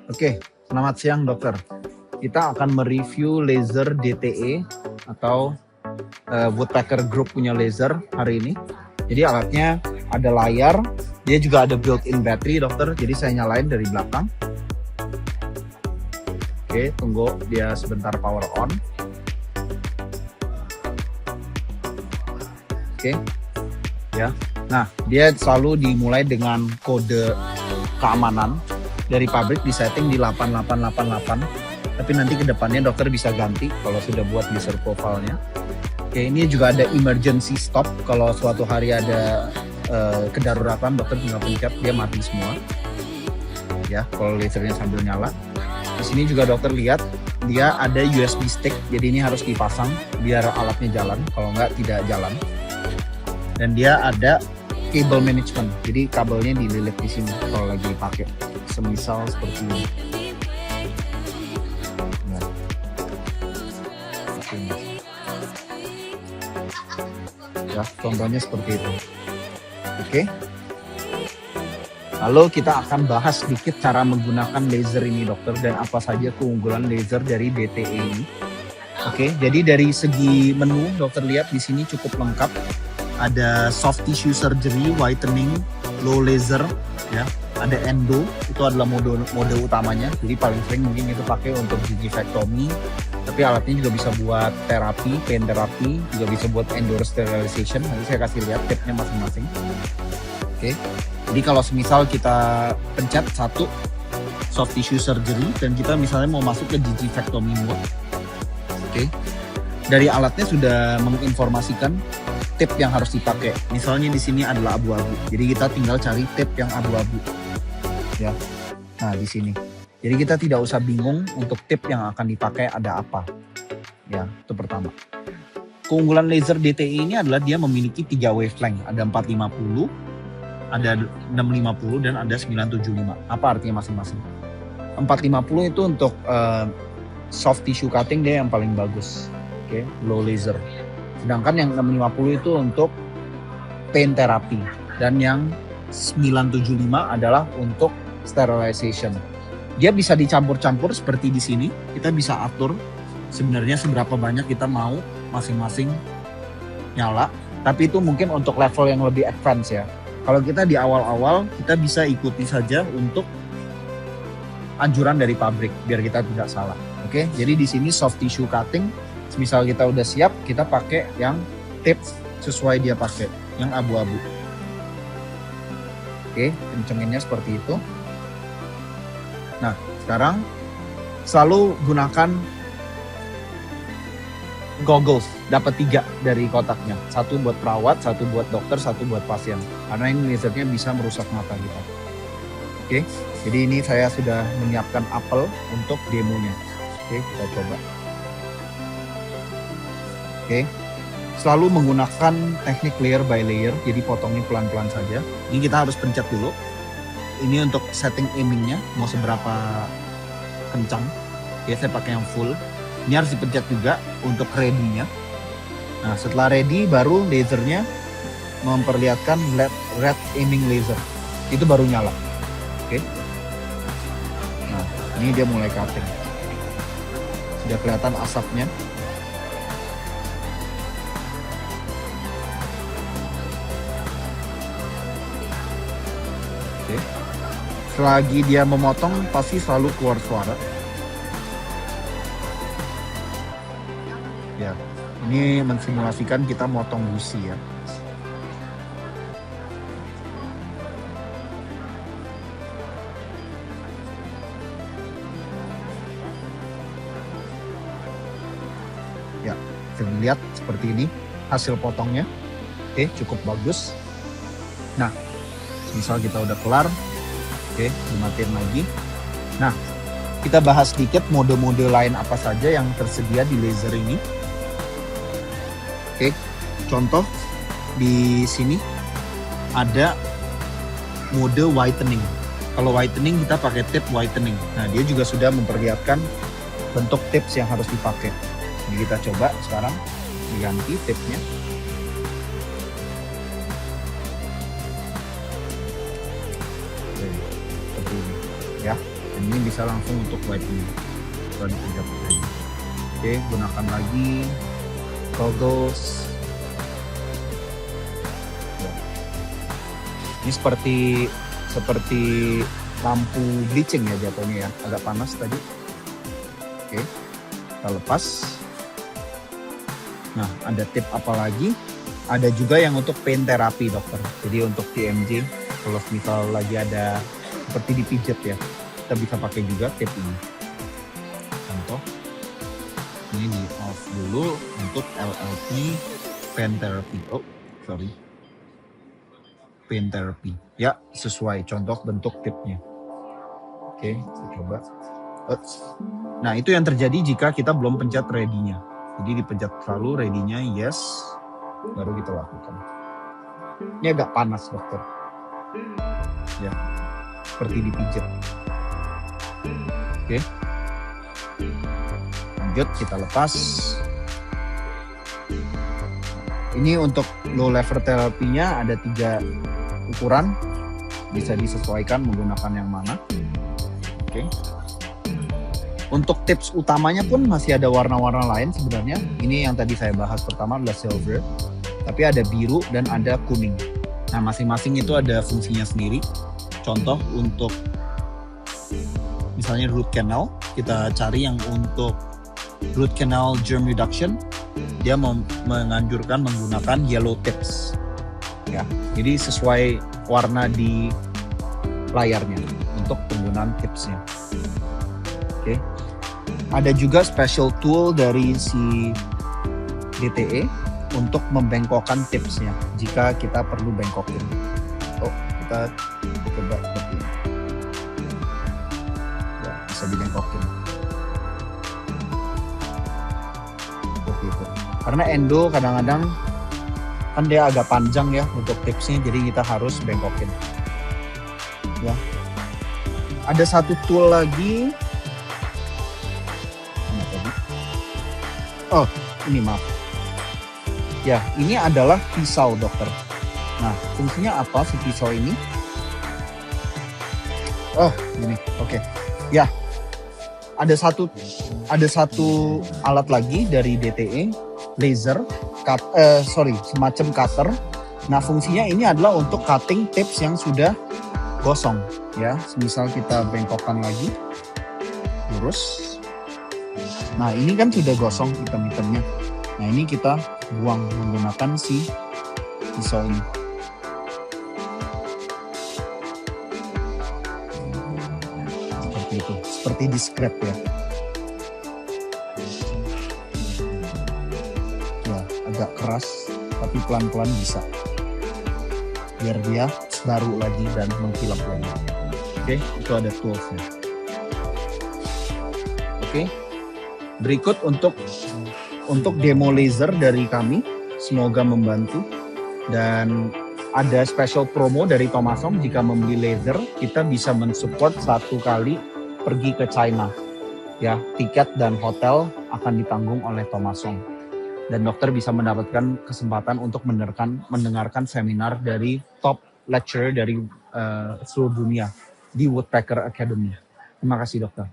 Oke, selamat siang dokter. Kita akan mereview laser DTE atau Woodpecker Group punya laser hari ini. Jadi alatnya ada layar, dia juga ada built-in battery dokter. Jadi saya nyalain dari belakang. Oke, tunggu dia sebentar power on. Oke, ya. Nah, dia selalu dimulai dengan kode keamanan dari pabrik, disetting di 8888. Tapi nanti kedepannya dokter bisa ganti kalau sudah buat user profile-nya. Oke, ini juga ada emergency stop. Kalau suatu hari ada kedaruratan, dokter tinggal pencet, dia mati semua. Ya, kalau lasernya sambil nyala. Di sini juga dokter lihat dia ada USB stick, jadi ini harus dipasang biar alatnya jalan. Kalau nggak, tidak jalan. Dan dia ada cable management, jadi kabelnya dililit di sini kalau lagi dipakai. Semisal seperti ini. Nah, ya, contohnya seperti itu. Oke. Lalu kita akan bahas sedikit cara menggunakan laser ini dokter dan apa saja keunggulan laser dari DTE ini. Oke, jadi dari segi menu dokter lihat di sini cukup lengkap. Ada soft tissue surgery, whitening, low laser, ya. Ada endo, itu adalah mode utamanya. Jadi paling sering mungkin itu pakai untuk gigivectomy. Tapi alatnya juga bisa buat terapi, pain terapi, juga bisa buat endo sterilization. Nanti saya kasih lihat tipnya masing-masing. Oke. Jadi kalau semisal kita pencet satu soft tissue surgery dan kita misalnya mau masuk ke gigivectomy mode. Oke. Dari alatnya sudah menginformasikan tip yang harus dipakai. Misalnya di sini adalah abu-abu. Jadi kita tinggal cari tip yang abu-abu. Ya. Nah, di sini. Jadi kita tidak usah bingung untuk tip yang akan dipakai ada apa. Ya, itu pertama. Keunggulan laser DTE ini adalah dia memiliki 3 wavelength. Ada 450, ada 650 dan ada 975. Apa artinya masing-masing? 450 itu untuk soft tissue cutting, dia yang paling bagus. Oke, low laser. Sedangkan yang 650 itu untuk pain therapy dan yang 975 adalah untuk sterilization. Dia bisa dicampur-campur seperti di sini. Kita bisa atur sebenarnya seberapa banyak kita mau masing-masing nyala. Tapi itu mungkin untuk level yang lebih advance ya. Kalau kita di awal-awal kita bisa ikuti saja untuk anjuran dari pabrik biar kita tidak salah. Oke, jadi di sini soft tissue cutting. Misal kita udah siap, kita pakai yang tip sesuai dia pakai, yang abu-abu. Oke, kencenginnya seperti itu. Nah, sekarang selalu gunakan goggles, dapat 3 dari kotaknya. 1 buat perawat, 1 buat dokter, 1 buat pasien. Karena ini lasernya bisa merusak mata kita. Oke, jadi ini saya sudah menyiapkan apel untuk demonya. Oke, kita coba. Oke, selalu menggunakan teknik layer by layer, jadi potongnya pelan-pelan saja. Ini kita harus pencet dulu. Ini untuk setting aimingnya, mau seberapa kencang. Ya, saya pakai yang full. Ini harus dipencet juga untuk ready-nya. Nah, setelah ready, baru lasernya memperlihatkan red aiming laser. Itu baru nyala. Oke. Nah, ini dia mulai cutting. Sudah kelihatan asapnya. Oke. Selagi dia memotong pasti selalu keluar suara. Ya, ini mensimulasikan kita motong gusi ya. Ya, bisa dilihat seperti ini hasil potongnya. Oke, cukup bagus. Nah, misal kita udah kelar, oke, dimatiin lagi. Nah, kita bahas sedikit mode-mode lain apa saja yang tersedia di laser ini. Oke, contoh di sini ada mode whitening. Kalau whitening kita pakai tip whitening. Nah, dia juga sudah memperlihatkan bentuk tips yang harus dipakai. Jadi kita coba sekarang diganti tipnya. Seperti ini ya. Dan ini bisa langsung untuk whitening setelah dipencet tadi. Oke, gunakan lagi toggles. Ini seperti lampu bleaching ya jatuhnya ya, agak panas tadi. Oke, kita lepas. Nah, ada tip apa lagi? Ada juga yang untuk pain terapi dokter. Jadi untuk TMJ, kalau misal lagi ada seperti dipijat ya, kita bisa pakai juga tip ini. Contoh, ini di off dulu untuk LLP pain therapy. Oh, sorry. Pain therapy. Ya, sesuai contoh bentuk tipnya. Oke, kita coba. Nah, itu yang terjadi jika kita belum pencet ready-nya. Jadi dipencet selalu ready-nya yes, baru kita lakukan. Ini agak panas dokter. Ya, seperti dipijat. Oke. Lanjut, kita lepas. Ini untuk low level terapinya ada 3 ukuran, bisa disesuaikan menggunakan yang mana. Oke. Untuk tips utamanya pun masih ada warna-warna lain sebenarnya. Ini yang tadi saya bahas pertama adalah silver, tapi ada biru dan ada kuning. Nah, masing-masing itu ada fungsinya sendiri. Contoh untuk misalnya root canal, kita cari yang untuk root canal germ reduction, dia menganjurkan menggunakan yellow tips. Ya, jadi sesuai warna di layarnya untuk penggunaan tipsnya. Oke. Ada juga special tool dari si DTE untuk membengkokkan tipsnya jika kita perlu bengkokin. Oh, kita coba seperti ini. Ya, bisa dibengkokin. Seperti itu. Karena endo kadang-kadang kan dia agak panjang ya untuk tipsnya, jadi kita harus bengkokin. Ya. Ada satu tool lagi. Oh, ini maaf. Ya, ini adalah pisau dokter. Nah, fungsinya apa si pisau ini? Oh, gini. Oke. Ya. Ada satu alat lagi dari DTE, laser semacam cutter. Nah, fungsinya ini adalah untuk cutting tips yang sudah gosong ya. Misal kita bengkokkan lagi lurus. Nah, ini kan sudah gosong item-itemnya. Nah, ini kita buang menggunakan si pisau ini. Seperti itu, seperti di scrap ya. Ya, agak keras, tapi pelan-pelan bisa. Biar dia baru lagi dan mengkilap lagi. Oke, itu ada toolsnya. Oke. Berikut untuk demo laser dari kami, semoga membantu. Dan ada special promo dari Thomasong, jika membeli laser kita bisa mensupport 1 kali pergi ke China. Ya, tiket dan hotel akan ditanggung oleh Thomasong. Dan dokter bisa mendapatkan kesempatan untuk mendengarkan seminar dari top lecturer dari seluruh dunia di Woodpecker Academy. Terima kasih dokter.